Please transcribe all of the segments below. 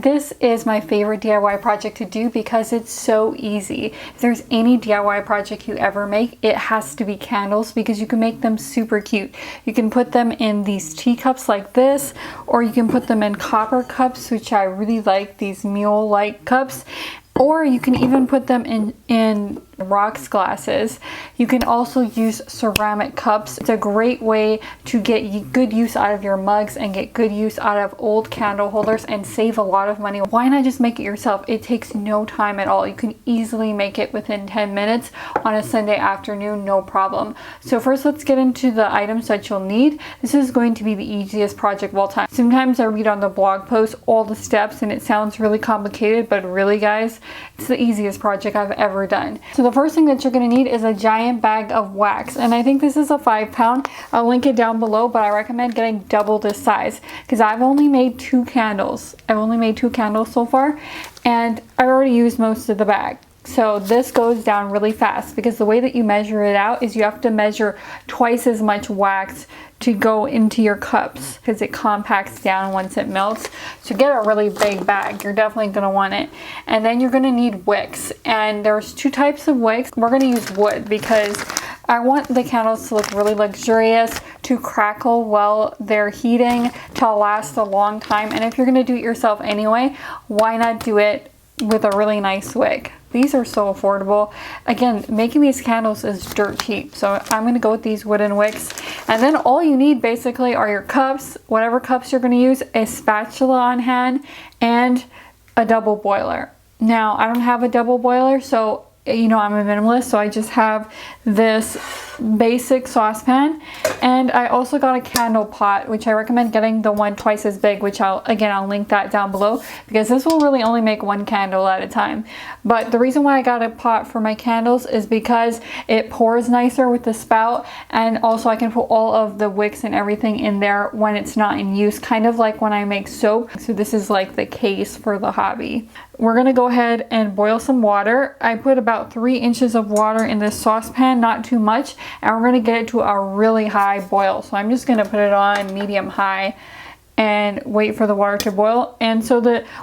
This is my favorite DIY project to do because it's so easy. If there's any DIY project you ever make, it has to be candles because you can make them super cute. You can put them in these teacups like this, or you can put them in copper cups, which I really like, these mule-like cups. Or you can even put them in rocks glasses. You can also use ceramic cups. It's a great way to get good use out of your mugs and get good use out of old candle holders and save a lot of money. Why not just make it yourself? It takes no time at all. You can easily make it within 10 minutes on a Sunday afternoon, no problem. So first, let's get into the items that you'll need. This is going to be the easiest project of all time. Sometimes I read on the blog post all the steps and it sounds really complicated, but really guys, it's the easiest project I've ever done. So the first thing that you're going to need is a giant bag of wax, and I think this is a 5-pound. I'll link it down below, but I recommend getting double this size because I've only made 2 candles. I've only made 2 candles so far, and I already used most of the bag. So this goes down really fast because the way that you measure it out is you have to measure twice as much wax to go into your cups because it compacts down once it melts. So get a really big bag. You're definitely going to want it. And then you're going to need wicks. And there's 2 types of wicks. We're going to use wood because I want the candles to look really luxurious, to crackle while they're heating, to last a long time. And if you're going to do it yourself anyway, why not do it with a really nice wick? These are so affordable. Again, making these candles is dirt cheap. So I'm going to go with these wooden wicks. And then all you need basically are your cups, whatever cups you're going to use, a spatula on hand, and a double boiler. Now, I don't have a double boiler, so you know I'm a minimalist, so I just have this basic saucepan, and I also got a candle pot, which I recommend getting the one twice as big, which I'll link that down below because this will really only make 1 candle at a time. But the reason why I got a pot for my candles is because it pours nicer with the spout, and also I can put all of the wicks and everything in there when it's not in use, kind of like when I make soap. So this is like the case for the hobby. We're gonna go ahead and boil some water. I put about 3 inches of water in this saucepan, not too much, and we're gonna get it to a really high boil. So I'm just gonna put it on medium high and wait for the water to boil. And so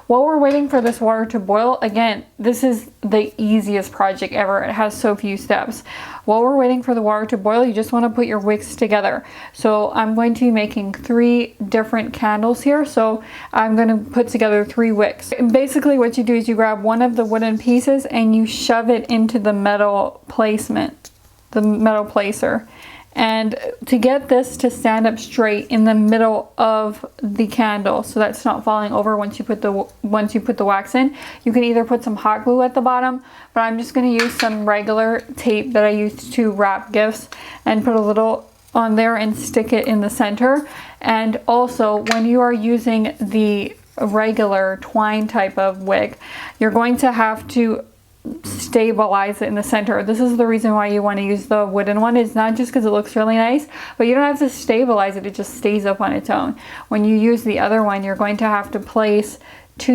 while we're waiting for this water to boil, again, this is the easiest project ever. It has so few steps. While we're waiting for the water to boil, you just want to put your wicks together. So I'm going to be making 3 different candles here. So I'm going to put together 3 wicks. And basically what you do is you grab one of the wooden pieces and you shove it into the metal placement, the metal placer. And to get this to stand up straight in the middle of the candle so that's not falling over once you put the wax in, you can either put some hot glue at the bottom, but I'm just going to use some regular tape that I used to wrap gifts and put a little on there and stick it in the center. And also when you are using the regular twine type of wick, you're going to have to stabilize it in the center. This is the reason why you want to use the wooden one. It's not just because it looks really nice, but you don't have to stabilize it. It just stays up on its own. When you use the other one, you're going to have to place 2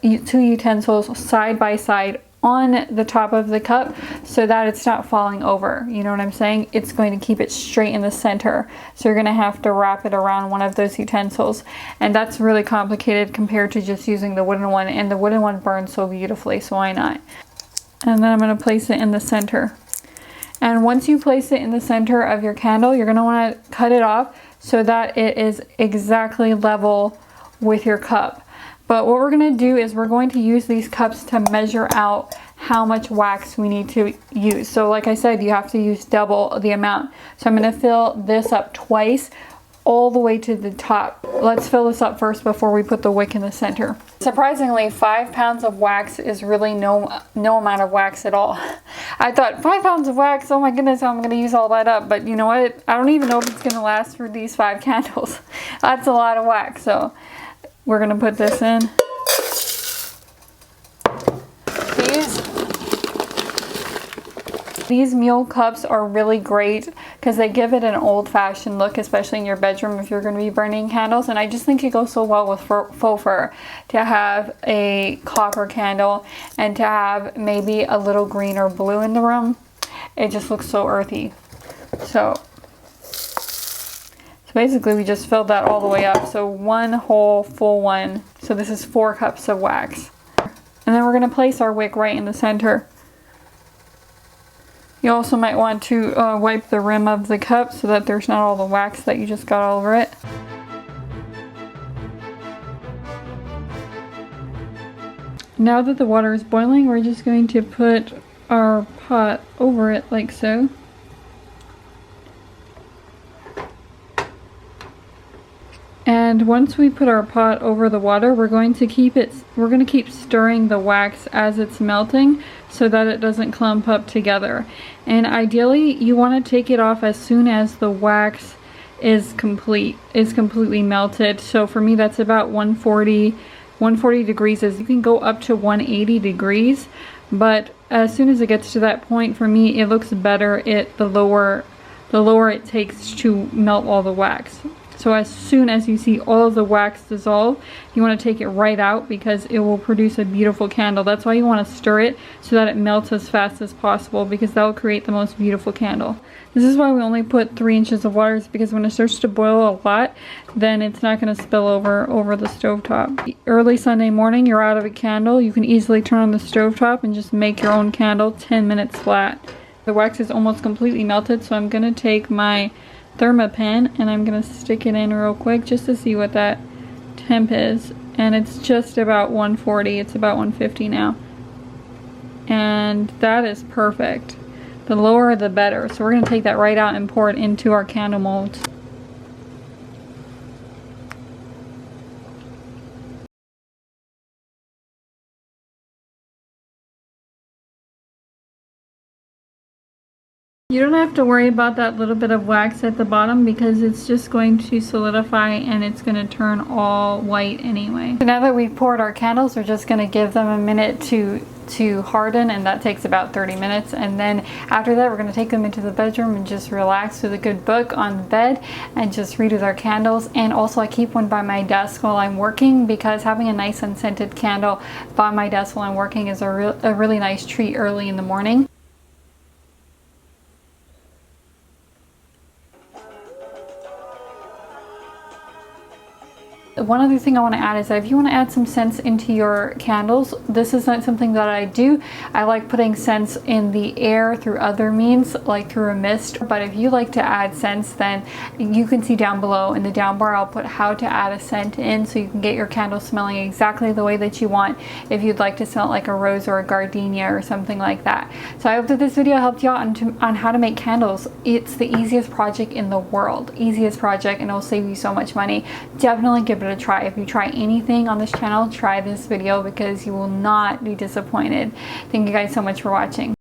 utensils side by side on the top of the cup so that it's not falling over. You know what I'm saying? It's going to keep it straight in the center. So you're going to have to wrap it around one of those utensils. And that's really complicated compared to just using the wooden one. And the wooden one burns so beautifully, so why not? And then I'm going to place it in the center. And once you place it in the center of your candle, you're going to want to cut it off so that it is exactly level with your cup. But what we're going to do is we're going to use these cups to measure out how much wax we need to use. So like I said, you have to use double the amount. So I'm going to fill this up twice all the way to the top. Let's fill this up first before we put the wick in the center. Surprisingly, 5 pounds of wax is really no amount of wax at all. I thought 5 pounds of wax, oh my goodness, how am I going to use all that up? But you know what? I don't even know if it's going to last for these 5 candles. That's a lot of wax. So we're going to put this in. These mule cups are really great because they give it an old-fashioned look, especially in your bedroom if you're going to be burning candles. And I just think it goes so well with faux fur to have a copper candle and to have maybe a little green or blue in the room. It just looks so earthy. So basically we just filled that all the way up. So 1 whole full one. So So this is 4 cups of wax. And then we're going to place our wick right in the center. You also might want to wipe the rim of the cup so that there's not all the wax that you just got all over it. Now that the water is boiling, we're just going to put our pot over it like so. And once we put our pot over the water, we're going to keep stirring the wax as it's melting so that it doesn't clump up together. And ideally, you want to take it off as soon as the wax is completely melted. So for me, that's about 140 degrees. You can go up to 180 degrees, but as soon as it gets to that point, for me, it looks better the lower it takes to melt all the wax. So as soon as you see all of the wax dissolve, you want to take it right out because it will produce a beautiful candle. That's why you want to stir it so that it melts as fast as possible, because that will create the most beautiful candle. This is why we only put 3 inches of water, because when it starts to boil a lot, then it's not going to spill over the stovetop. Early Sunday morning, you're out of a candle. You can easily turn on the stovetop and just make your own candle 10 minutes flat. The wax is almost completely melted, so I'm going to take my thermopen and I'm going to stick it in real quick just to see what that temp is. And it's just about 140. It's about 150 now. And that is perfect. The lower the better. So we're going to take that right out and pour it into our candle molds. You don't have to worry about that little bit of wax at the bottom because it's just going to solidify and it's going to turn all white anyway. So now that we've poured our candles, we're just going to give them a minute to harden, and that takes about 30 minutes. And then after that, we're going to take them into the bedroom and just relax with a good book on the bed and just read with our candles. And also I keep one by my desk while I'm working, because having a nice unscented candle by my desk while I'm working is a really nice treat early in the morning. One other thing I want to add is that if you want to add some scents into your candles, this is not something that I do. I like putting scents in the air through other means, like through a mist. But if you like to add scents, then you can see down below in the down bar, I'll put how to add a scent in so you can get your candle smelling exactly the way that you want, if you'd like to smell like a rose or a gardenia or something like that. So I hope that this video helped you out on how to make candles. It's the easiest project in the world. Easiest project, and it'll save you so much money. Definitely give it a try. If you try anything on this channel, try this video because you will not be disappointed. Thank you guys so much for watching.